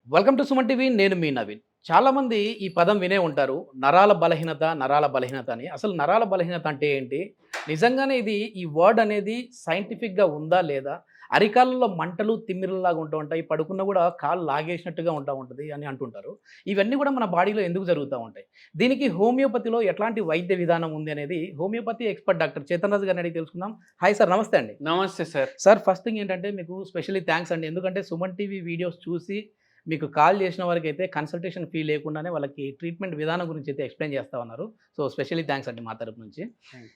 Welcome to Suman TV. నేను మీ నవీన్. చాలామంది ఈ పదం వినే ఉంటారు. నరాల బలహీనత అని. అసలు నరాల బలహీనత అంటే ఏంటి? నిజంగానే ఈ వర్డ్ అనేది సైంటిఫిక్‌గా ఉందా? లేదా? అరికాళ్ళలో మంటలు, తిమ్మిరుల్లాగా ఉంటూ ఉంటాయి. పడుకున్నా కూడా కాళ్ళు లాగేసినట్టుగా ఉంటది అని అంటుంటారు. ఇవన్నీ కూడా మన బాడీలో ఎందుకు జరుగుతా ఉంటాయి? దీనికి హోమియోపతిలో ఎట్లాంటి వైద్య విధానం ఉంది అనేది హోమియోపతి ఎక్స్‌పర్ట్ డాక్టర్ చేతన్ రాజు గారిని అడిగి తెలుసుకుందాం. హాయ్ సార్, నమస్తే అండి. నమస్తే సార్. సార్, ఫస్ట్ థింగ్ ఏంటంటే మీకు స్పెషల్లీ థాంక్స్ అండి. ఎందుకంటే సుమన్ టీవీ వీడియోస్ చూసి మీకు కాల్ చేసిన వారికైతే కన్సల్టేషన్ ఫీ లేకుండానే వాళ్ళకి ట్రీట్మెంట్ విధానం గురించి అయితే ఎక్స్‌ప్లెయిన్ చేస్తా ఉన్నారు. సో, స్పెషల్లీ థాంక్స్ అండి మా తరపు నుంచి.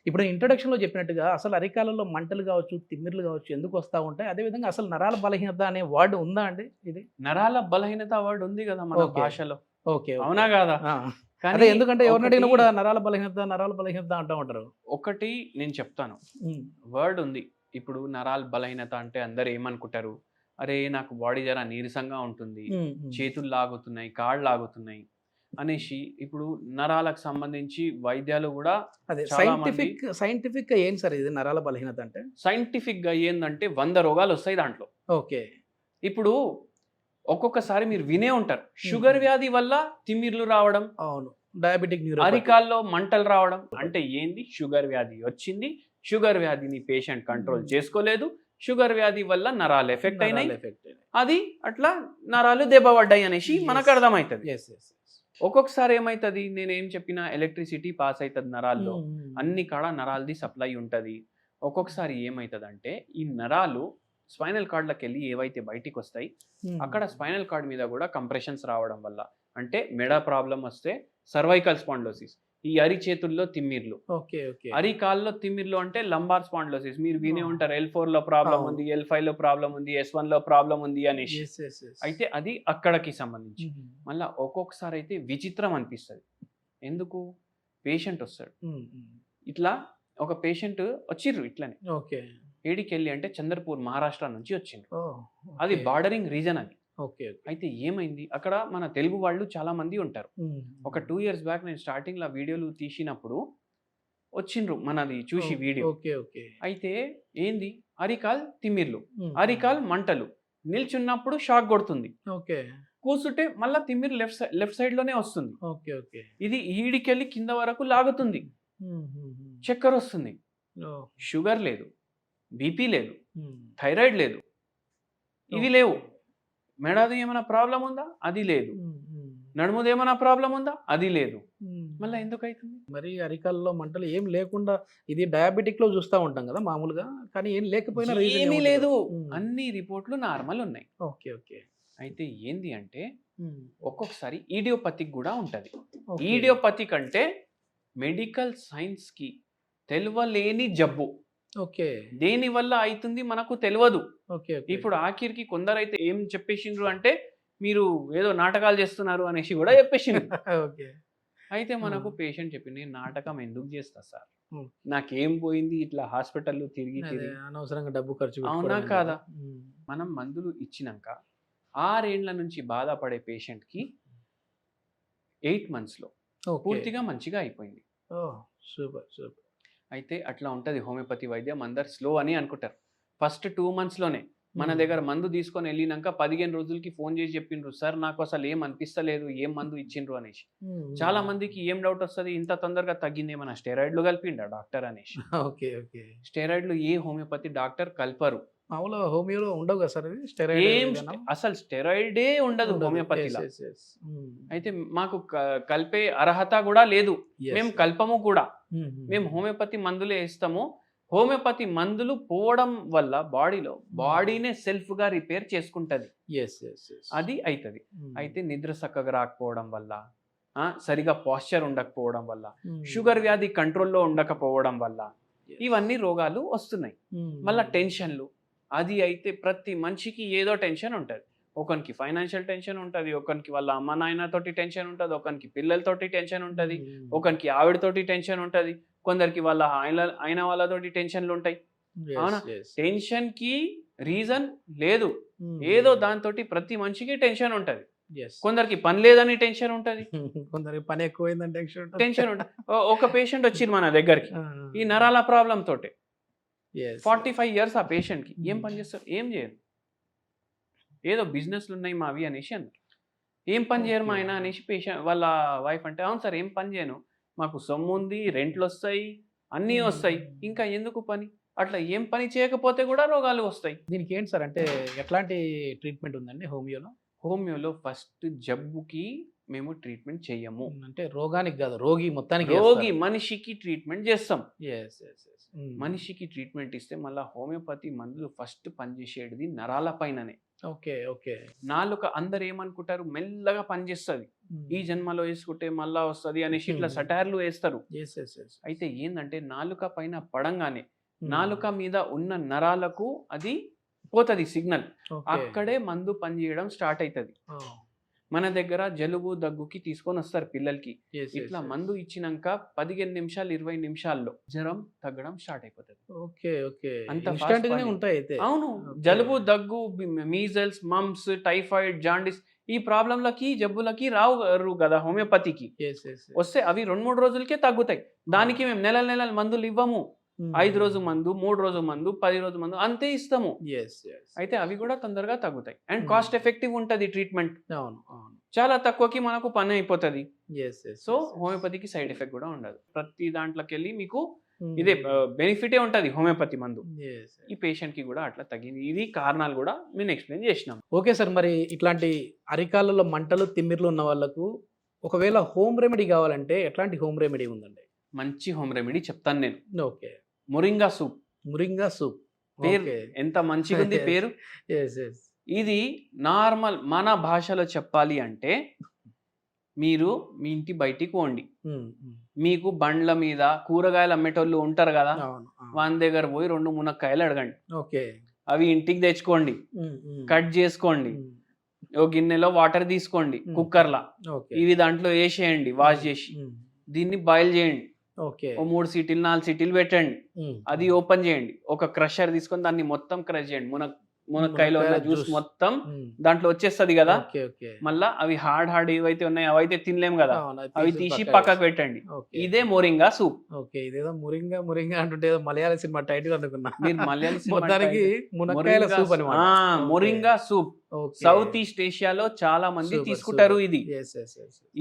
ఇప్పుడు ఇంట్రొడక్షన్‌లో చెప్పినట్టుగా అసలు అరికాలలో మంటలు కావచ్చు, తిమ్మిర్లు కావచ్చు ఎందుకు వస్తా ఉంటాయి? అదేవిధంగా అసలు నరాల బలహీనత అనే వర్డ్ ఉందా అండి ఇది? నరాల బలహీనత వర్డ్ ఉంది కదా మన ఓకే. భాషలో. ఓకే. అవునా కాదా? ఆ! కానీ అదే ఎందుకంటే ఎవరిని అడిగినా ఒకటి కూడా నరాల బలహీనత అంటా ఉంటారు. ఒకటి నేను చెప్తాను. హ్మ్. వర్డ్ ఉంది. ఇప్పుడు నరాల బలహీనత అంటే అందరూ ఏమనుకుంటారు? అరే! నాకు బాడీ జర నీరసంగా ఉంటుంది. హ్మ్. హ్మ్. చేతులు లాగుతున్నాయి, కాళ్ళు లాగుతున్నాయి అనేసి ఇప్పుడు నరాలకు సంబంధించి వైద్యాలు కూడా అదే చాలా మంది సైంటిఫిక్‌గా ఏంటి సార్ ఇది నరాల బలహీనత అంటే? సైంటిఫిక్‌గా ఏందంటే 100 రోగాలు వస్తాయి దాంట్లో. ఓకే. ఇప్పుడు ఒక్కొక్కసారి మీరు వినే ఉంటారు. హ్మ్. షుగర్ వ్యాధి వల్ల తిమ్మిర్లు రావడం, అవును. Diabetic neuropathy. అరికాల్లో మంటలు రావడం. అంటే ఏంది? షుగర్ వ్యాధి వచ్చింది. షుగర్ వ్యాధిని పేషెంట్ కంట్రోల్ చేసుకోలేదు. షుగర్ వ్యాధి వల్ల నరాలు ఎఫెక్ట్ అయినాయి. నరాలు ఎఫెక్ట్ అయినాయి. అది అట్లా నరాలు దెబ్బపడ్డాయి అనేసి Yes. మనకు అర్థమవుతుంది. యెస్. యెస్. యెస్. ఒక్కొక్కసారి ఏమైతుంది? నేనేం చెప్పినా ఎలక్ట్రిసిటీ పాస్ అవుతుంది నరాల్లో. హ్మ్. అన్ని కాడ నరాలది సప్లై ఉంటది. ఒక్కొక్కసారి ఏమైతదంటే ఈ నరాలు స్పైనల్ కార్డ్‌లకెళ్ళి ఏవైతే బయటికి వస్తాయి, హ్మ్. అక్కడ స్పైనల్ కార్డ్ మీద కూడా కంప్రెషన్స్ రావడం వల్ల అంటే మెడ ప్రాబ్లమ్ వస్తే సర్వైకల్ స్పాండిలోసిస్. ఈ అరిచేతుల్లో తిమ్మిర్లు. ఓకే. ఓకే. అరికాల్లో తిమ్మిర్లు అంటే లంబార్ స్పాండిలోసిస్. మీరు వినే ఆ! ఉంటారు L4లో ప్రాబ్లమ్ అవును. ఉంది, L5లో ప్రాబ్లమ్ ఉంది, S1లో ప్రాబ్లమ్ ఉంది అనేసి. యెస్. యెస్. యెస్. అయితే అది అక్కడికి సంబంధించి. హ్మ్. మళ్ళా ఒక్కొక్కసారి అయితే విచిత్రం అనిపిస్తది. ఎందుకు? పేషెంట్ వస్తాడు. హ్మ్. హ్మ్. ఇట్లా ఒక పేషెంట్ వచ్చిర్రు ఇట్లనే. ఓకే. ఏడికెళ్ళి అంటే చంద్రపూర్ మహారాష్ట్ర నుంచి వచ్చిండ్రు. ఓహ్! అది ఓకే. బార్డరింగ్ రీజన్ అది. ఓకే. ఓకే. అయితే ఏమైంది? అక్కడ మన తెలుగు వాళ్ళు చాలా మంది ఉంటారు. హ్మ్. ఒక 2 ఇయర్స్ బ్యాక్ నేను స్టార్టింగ్‌లో వీడియోలు తీసినప్పుడు వచ్చిండ్రు మనది చూసి ఓహ్! వీడియో. ఓకే. ఓకే. అయితే ఏంది? అరికాల్ తిమ్మిర్లు, హ్మ్. అరికాల్ మంటలు, నిల్చున్నప్పుడు షాక్ కొడుతుంది. ఓకే. కూర్చుంటే మళ్ళా తిమ్మిరి లెఫ్ట్ సైడ్‌లోనే వస్తుంది. ఓకే. ఓకే. ఇది ఈడికెళ్ళి కింద వరకు లాగుతుంది. హ్మ్. హ్మ్. హ్మ్. చక్కెరొస్తుంది. ఓహ్! షుగర్ లేదు, బీపీ లేదు, హ్మ్. థైరాయిడ్ లేదు. ఇవి ఓకే. లేవు. మెడది ఏమైనా ప్రాబ్లమ్ ఉందా? అది లేదు. హ్మ్. హ్మ్. నడుముదేమన్నా ప్రాబ్లమ్ ఉందా? అది లేదు. హ్మ్. మళ్ళా ఎందుకైతుంది? మరి అరికాల్లో మంటలు ఏం లేకుండా ఇది డయాబెటిక్‌లో చూస్తా ఉంటాం గదా! మామూలుగా. కానీ ఏం లేకపోయినా రీజన్ ఏమీ ఏముంటది? లేదు. హ్మ్. అన్ని రిపోర్ట్‌లు నార్మల్ ఉన్నాయి. ఓకే. ఓకే. అయితే ఏంది అంటే హ్మ్. ఒక్కొక్కసారి ఈడియోపతిక్ గూడా ఉంటది. ఓకే. ఈడియోపతిక్ అంటే మెడికల్ సైన్స్‌కి తెలవలేని జబ్బు. ఓకే. దేనివల్ల అయితుంది మనకు తెలవదు. ఓకే. ఓకే. ఇప్పుడు ఆఖరికి కొందరైతే ఏం చెప్పేసిండ్రు అంటే, మీరు ఏదో నాటకాలు చేస్తున్నారు అనేసి గూడా చెప్పేసిండ్రు. ఓకే. అయితే ఆ! మనకు పేషెంట్ చెప్పిండు, "నేను నాటకం ఎందుకు చేస్తా సార్? హ్మ్. నాకేం పోయింది ఇట్లా హాస్పిటల్‌లు తిరిగి అదే తిరిగి." అనవసరంగా డబ్బు ఖర్చు అవునా పెట్టుకోవడం కాదా? ఎందుకు? హ్మ్. మనం మందులు ఇచ్చినంక 6 ఏండ్ల నుంచి బాధపడే పేషెంట్‌కి 8 మంత్స్‌లో ఓకే. పూర్తిగా మంచిగా అయిపోయింది. ఓహ్! సూపర్. సూపర్. అయితే అట్లా ఉంటది హోమియోపతి వైద్యం. అందరు స్లో అని అనుకుంటారు. ఫస్ట్ 2 మంత్స్‌లోనే మన హ్మ్. దగ్గర మందు తీసుకొని ఎళ్ళినంక 15 రోజులకి ఫోను చేసి చెప్పిండ్రు, "సార్ నాకు అసలు ఏం అనిపిస్తలేదు. ఏం మందు ఇచ్చిండ్రు" అనేసి. హ్మ్. చాలా హ్మ్. మందికి ఏం డౌట్ వస్తది, ఇంత తొందరగా తగ్గిందేమన్నా స్టెరాయిడ్‌లు కలిపిండా డాక్టర్ అనేసి. ఓకే. ఓకే. స్టెరాయిడ్‌లు ఏ హోమియోపతి డాక్టర్ కలపరు. మామూలుగా హోమియోలో ఉండవు గదా సార్ ఇవి? స్టెరాయిడ్ విధానం? అసలు స్టెరాయిడే ఉండదు ఉండదు. యెస్. హోమియోపతిల. యెస్. యెస్. హ్మ్. అయితే మాకు కలిపే అర్హత గూడా లేదు. యెస్. మేము కల్పము కూడా. హ్మ్. హ్మ్. మేము హోమియోపతి మందులే ఇస్తాము. హోమియోపతి మందులు పోవడం వల్ల బాడీలో బాడీనే సెల్ఫ్‌గా రిపేర్ చేసుకుంటది. యెస్. యెస్. యెస్. అది అయితది. హ్మ్. అయితే నిద్ర సక్కగా రాకపోవడం వల్ల, సరిగ్గా పోస్చర్ ఉండకపోవడం వల్ల, హ్మ్. షుగర్ వ్యాధి కంట్రోల్‌లో ఉండకపోవడం వల్ల, యెస్. ఇవన్నీ రోగాలు వస్తున్నాయి. హ్మ్. మళ్ళా హ్మ్. టెన్షన్‌లు. అది అయితే ప్రతి మనిషికి ఏదో టెన్షన్ ఉంటది. ఒకనికి ఫైనాన్షియల్ టెన్షన్ ఉంటది. ఒకనికి వాళ్ళ అమ్మ నాయనతోటి టెన్షన్ ఉంటది. ఒకనికి పిల్లలతోటి టెన్షన్ ఉంటది. హ్మ్. ఒకనికి ఆవిడతోటి టెన్షన్ ఉంటది. కొందరికి వాళ్ళ అయిన వాళ్ళతోటి టెన్షన్‌లుంటాయి. యెస్. అవునా? యెస్. టెన్షన్‌కి రీజన్ లేదు. హ్మ్. ఏదో దాంతోటి ప్రతి మనిషికి టెన్షన్ ఉంటది. యెస్. కొందరికి పని లేదని టెన్షన్ ఉంటది. కొందరికి పని ఎక్కువైందని టెన్షన్ ఉంటది. టెన్షన్ ఉంటది. ఒక పేషెంట్ వచ్చిర్రు మన దగ్గరికి. ఆ! ఈ నరాల ప్రాబ్లమ్ తోటే. యెస్. 45 ఇయర్స్ ఆ పేషెంట్‌కి. ఏం హ్మ్. పని చేస్తారు? ఏం చేయరు. ఏదో బిజినెస్‌లున్నాయి మావి అనేసి అన్నారు. ఏం పని చేయరు మా ఓకే. ఆయన అనేసి పేషెంట్ వాళ్ళ వైఫ్ అంటే, అవును సార్ ఏం పని చేయను, మాకు సొమ్ము ఉంది, రెంట్లు వస్తాయి, అన్నీ వస్తాయి, ఇంకా ఎందుకు పని? అట్లా ఏం పని చేయకపోతే కూడా రోగాలు వస్తాయి. దీనికి ఏంటి సార్ అంటే ఎట్లాంటి ట్రీట్మెంట్ ఉందండి హోమియోలో? హోమియోలో ఫస్ట్ జబ్బుకి మేము ట్రీట్మెంట్ చెయ్యము. అంటే రోగానికి కాదు, రోగి మొత్తానికి రోగి మనిషికి ట్రీట్మెంట్ చేస్తాం. మనిషి మనిషికి ట్రీట్మెంట్ ఇస్తే మళ్ళీ హోమియోపతి మందులు ఫస్ట్ పనిచేసేది నరాల పైననే. Okay okay. నాలుక అందరు ఏమనుకుంటారు, మెల్లగా పనిచేస్తుంది, ఈ జన్మలో వేసుకుంటే మళ్ళా వస్తుంది అనేసి ఇట్లా సటార్లు వేస్తారు. అయితే ఏంటంటే నాలుక పైన పడంగానే నాలుక మీద ఉన్న నరాలకు అది పోతుంది సిగ్నల్, అక్కడే మందు పనిచేయడం స్టార్ట్ అవుతుంది. మన దగ్గర జలుబు దగ్గుకి తీసుకొని వస్తారు పిల్లలకి, ఇట్లా మందు ఇచ్చినాక 15 నిమిషాలు 20 నిమిషాల్లో జ్వరం తగ్గడం స్టార్ట్ అయిపోతుంది. Okay okay. అంత ఇన్స్టంట్ గానే fast ఉంటాయి అయితే. అవును, Okay. జలుబు దగ్గు మీజల్స్ మమ్స్ టైఫాయిడ్ జాండిస్ ఈ ప్రాబ్లంలకి జబ్బులకి రావు కదా హోమియోపతికి. వస్తే అవి 2-3 రోజులకే తగ్గుతాయి. దానికి మేము నెలల మందులు ఇవ్వము. 5 రోజు మందు, 3 రోజు మందు, 10 రోజు మందు అంతే ఇస్తాము. అయితే అవి కూడా తొందరగా తగ్గుతాయి అండ్ కాస్ట్ ఎఫెక్టివ్ ఉంటుంది ట్రీట్మెంట్. అవును అవును. చాలా తక్కువకి మనకు పని అయిపోతుంది. సో హోమియోపతికి సైడ్ ఎఫెక్ట్ కూడా ఉండదు. ప్రతి దాంట్లోకి వెళ్ళి మీకు ఇదే బెనిఫిటే ఉంటుంది హోమియోపతి మందు. ఈ పేషెంట్ కి కూడా అట్లా తగ్గింది. ఇది కారణాలు కూడా మేము ఎక్స్ప్లెయిన్ చేసినాం. ఓకే సార్, మరి ఇట్లాంటి అరికాళ్ళలో మంటలు తిమ్మిర్లు ఉన్న వాళ్ళకు ఒకవేళ హోమ్ రెమెడీ కావాలంటే ఎట్లాంటి హోమ్ రెమెడీ ఉందండి? మంచి హోమ్ రెమెడీ చెప్తాను నేను. Okay. Moringa soup. Moringa soup. పేరు ఎంత మంచిగా ఉంది పేరు. ఇది నార్మల్ మన భాషలో చెప్పాలి అంటే, మీరు మీ ఇంటి బయటికి పోండి, మీకు బండ్ల మీద కూరగాయలు అమ్మేటోళ్ళు ఉంటారు కదా, వాళ్ళ దగ్గర పోయి 2 మునక్కాయలు అడగండి. ఓకే. అవి ఇంటికి తెచ్చుకోండి, కట్ చేసుకోండి, ఓ గిన్నెలో వాటర్ తీసుకోండి కుక్కర్లా, ఇవి దాంట్లో వేసేయండి వాష్ చేసి, దీన్ని బాయిల్ చేయండి. ఓకే. ఓ 3 సీటీలు 4 సీటీలు పెట్టండి, అది ఓపెన్ చేయండి, ఒక క్రషర్ తీసుకొని దాన్ని మొత్తం క్రష్ చేయండి, మునక్కాయలో ఉన్న జ్యూస్ మొత్తం దాంట్లో వచ్చేస్తుంది కదా. మళ్ళా అవి హార్డ్ ఏవైతే ఉన్నాయో అవైతే తినలేం కదా, అవి తీసి పక్కకు పెట్టండి. ఇదే మోరింగా సూప్. ఓకే. ఇదేదో మురింగా మురింగా అంటుంటే ఏదో మలయాళ సినిమా టైటిల్ అనుకున్నా. మీరు మలయాళ మొత్తానికి మునక్కాయల సూప్ అన్నమాట. మొరింగా సూప్ సౌత్ ఈస్ట్ ఏషియాలో చాలా మంది తీసుకుంటారు.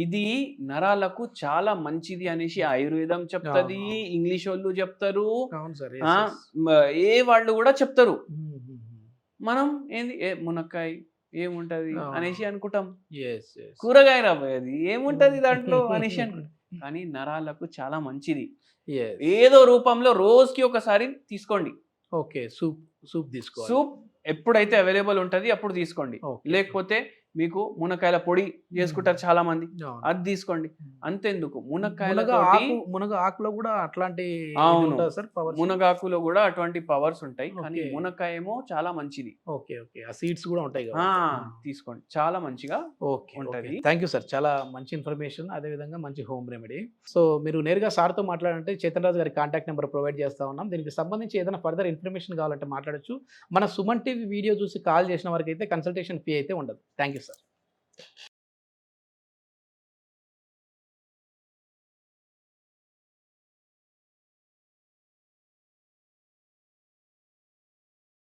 ఇది నరాలకు చాలా మంచిది అనేసి ఆయుర్వేదం చెప్తది, ఇంగ్లీష్ వాళ్ళు చెప్తారు, ఏ వాళ్ళు కూడా చెప్తారు. మనం ఏంది మునక్కాయ ఏముంటది అనేసి అనుకుంటాం, కూరగాయ రాబోయేది ఏముంటది దాంట్లో అనేసి అనుకుంటాం. కానీ నరాలకు చాలా మంచిది. ఏదో రూపంలో రోజుకి ఒకసారి తీసుకోండి. ఓకే. సూప్ తీసుకో. సూప్ ఎప్పుడైతే అవైలబుల్ ఉంటది అప్పుడు తీసుకోండి. లేకపోతే మీకు మునక్కాయల పొడి చేసుకుంటారు చాలా మంది, అది తీసుకోండి. అంతెందుకు మునగ ఆకులో కూడా అట్లాంటి మునగాకులో కూడా అటువంటి పవర్స్ ఉంటాయి. కానీ మునక్కాయ ఏమో చాలా మంచిది. Okay okay. ఆ సీడ్స్ కూడా ఉంటాయి, తీసుకోండి, చాలా మంచిగా ఉంటది. థ్యాంక్ యూ సార్, చాలా మంచి ఇన్ఫర్మేషన్, అదే విధంగా మంచి హోమ్ రెమెడీ. సో మీరు నేరుగా సార్తో మాట్లాడాలంటే చేతన్ రాజు గారి కాంటాక్ట్ నెంబర్ ప్రొవైడ్ చేస్తా ఉన్నాం. దీనికి సంబంధించి ఏదైనా ఫర్దర్ ఇన్ఫర్మేషన్ కావాలంటే మాట్లాడచ్చు. మన సుమన్ టీవీ వీడియో చూసి కాల్ చేసిన వారికి అయితే కన్సల్టేషన్ ఫీ అయితే ఉండదు. Thank you sir.